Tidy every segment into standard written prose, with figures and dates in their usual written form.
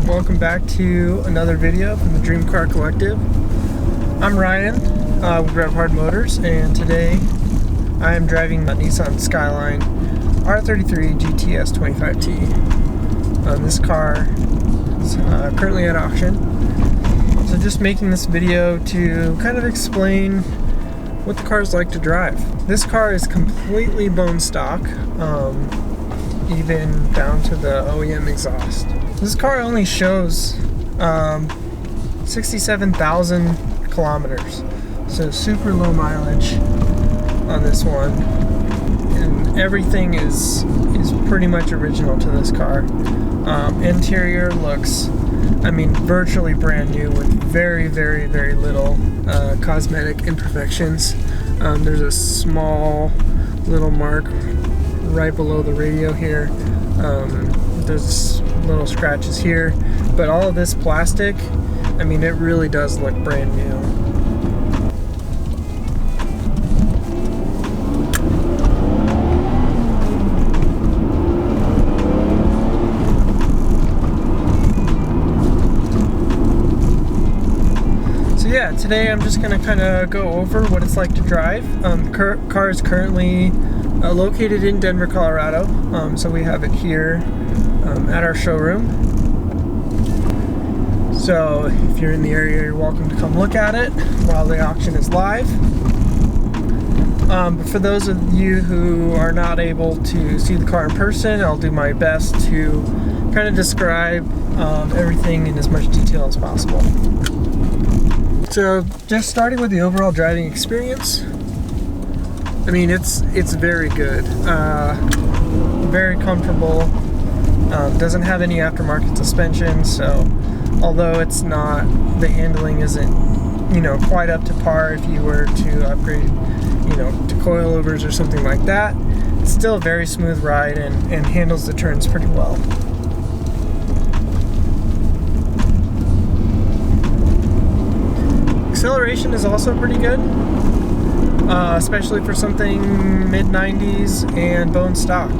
welcome back to another video from the Dream Car Collective. I'm Ryan with Rev Hard Motors, and today I am driving a Nissan Skyline R33 GTS25T. This car is currently at auction, so just making this video to kind of explain what the car is like to drive. This car is completely bone stock, even down to the OEM exhaust. This car only shows 67,000 kilometers, so super low mileage on this one, and everything is pretty much original to this car. Interior looks, virtually brand new with very little cosmetic imperfections. There's a small little mark right below the radio here. There's little scratches here, but all of this plastic, it really does look brand new. So yeah, today I'm just gonna kind of go over what it's like to drive. The car is currently located in Denver, Colorado, so we have it here at our showroom. So if you're in the area, you're welcome to come look at it while the auction is live. But for those of you who are not able to see the car in person, I'll do my best to kind of describe everything in as much detail as possible. So just starting with the overall driving experience, it's very good, very comfortable. Doesn't have any aftermarket suspension, so although it's not, the handling isn't, quite up to par if you were to upgrade, to coilovers or something like that, it's still a very smooth ride and handles the turns pretty well. Acceleration is also pretty good, especially for something mid-90s and bone stock.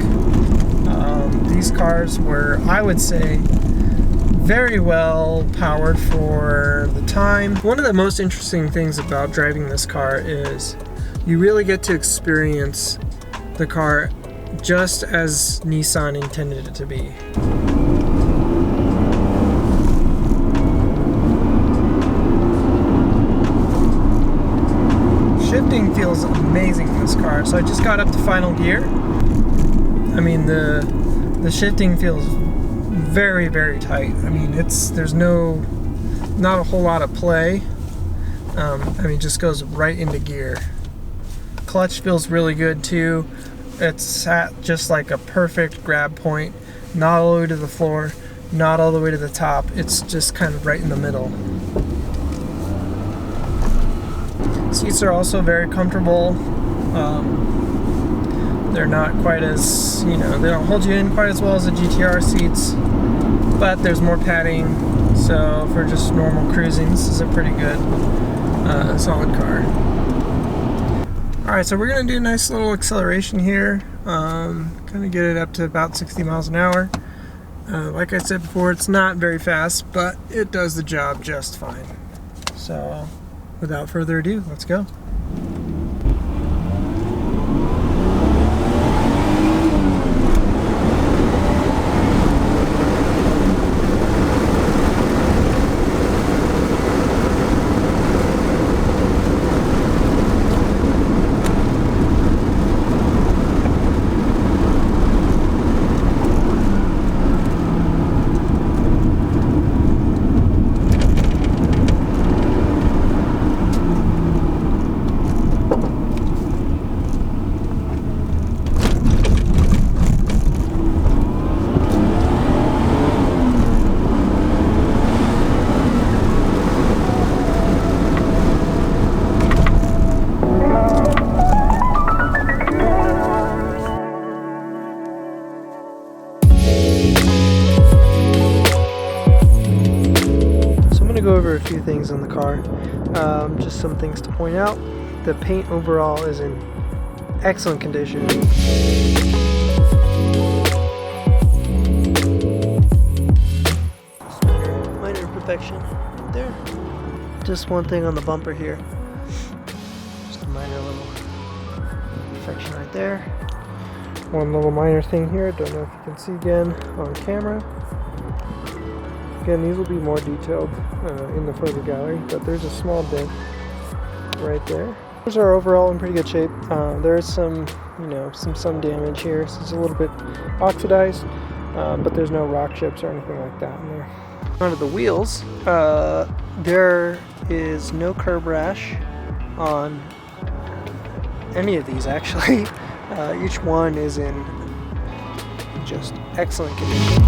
These cars were, I would say, very well powered for the time. One of the most interesting things about driving this car is you really get to experience the car just as Nissan intended it to be. Shifting feels amazing in this car. So I just got up to final gear. The shifting feels very tight. There's not a whole lot of play. It just goes right into gear. Clutch feels really good too. It's at just like a perfect grab point, not all the way to the floor, not all the way to the top. It's just kind of right in the middle. Seats are also very comfortable. They're not quite as, they don't hold you in quite as well as the GTR seats, but there's more padding, so for just normal cruising, this is a pretty good, solid car. Alright, so we're going to do a nice little acceleration here, kind of get it up to about 60 miles an hour. Like I said before, it's not very fast, but it does the job just fine. So, without further ado, let's go. Go over a few things on the car. Just some things to point out. The paint overall is in excellent condition. Just one thing on the bumper here. Just a minor little imperfection right there. One little minor thing here. Don't know if you can see again on camera. Again, these will be more detailed in the photo gallery, but there's a small dent right there. Those are overall in pretty good shape. There is some, some damage here. So it's a little bit oxidized, but there's no rock chips or anything like that in there. Onto the wheels, there is no curb rash on any of these actually. Each one is in just excellent condition.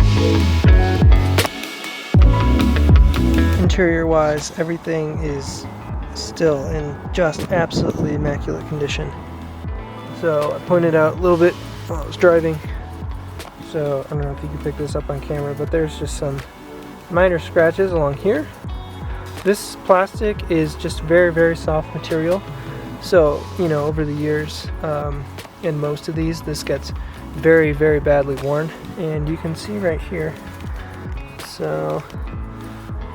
Interior wise, everything is still in just absolutely immaculate condition. So I pointed out a little bit while I was driving, so I don't know if you can pick this up on camera, but there's just some minor scratches along here. This plastic is just very, very soft material, so over the years, in most of these, this gets very, very badly worn, and you can see right here. So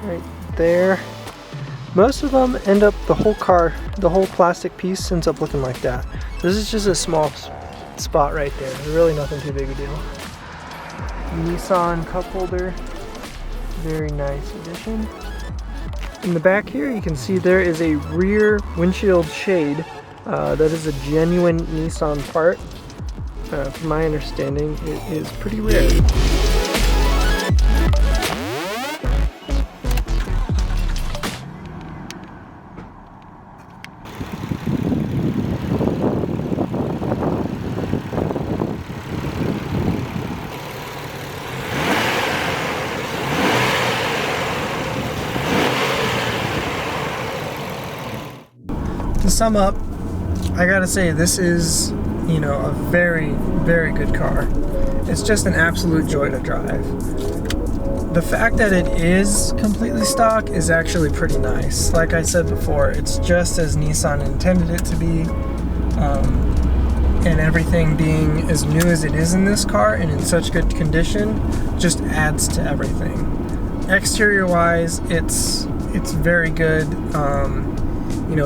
right there, most of them end up, the whole car, the whole plastic piece ends up looking like that. This is just a small spot right there. Really nothing too big a deal. Nissan cup holder, very nice addition. In the back here, you can see there is a rear windshield shade. That is a genuine Nissan part. From my understanding, it is pretty rare. To sum up, I gotta say this is, a very, very good car. It's just an absolute joy to drive. The fact that it is completely stock is actually pretty nice. Like I said before, it's just as Nissan intended it to be, and everything being as new as it is in this car and in such good condition just adds to everything. Exterior wise, it's very good.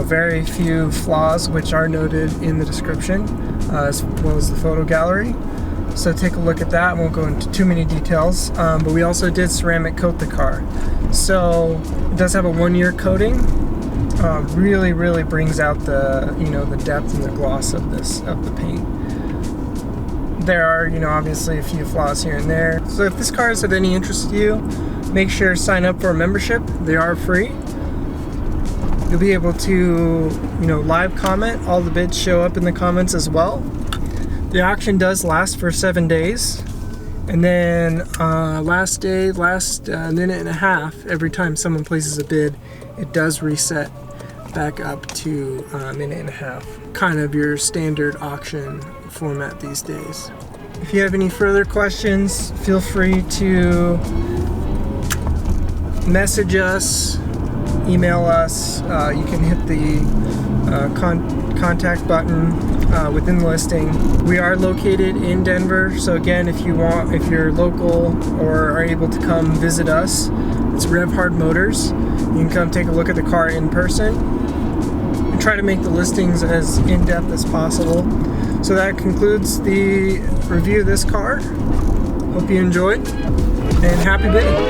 Very few flaws, which are noted in the description, as well as the photo gallery. So take a look at that. I won't go into too many details, but we also did ceramic coat the car. So it does have a 1-year coating. Really, really brings out the, the depth and the gloss of the paint. There are, obviously a few flaws here and there. So if this car is of any interest to you, make sure to sign up for a membership. They are free. You'll be able to, live comment. All the bids show up in the comments as well. The auction does last for 7 days. And then last minute and a half, every time someone places a bid, it does reset back up to a minute and a half. Kind of your standard auction format these days. If you have any further questions, feel free to message us, email us. You can hit the contact button within the listing. We are located in Denver, so again, if you're local or are able to come visit us, it's Rev Hard Motors. You can come take a look at the car in person and try to make the listings as in-depth as possible. So that concludes the review of this car. Hope you enjoyed, and happy bidding.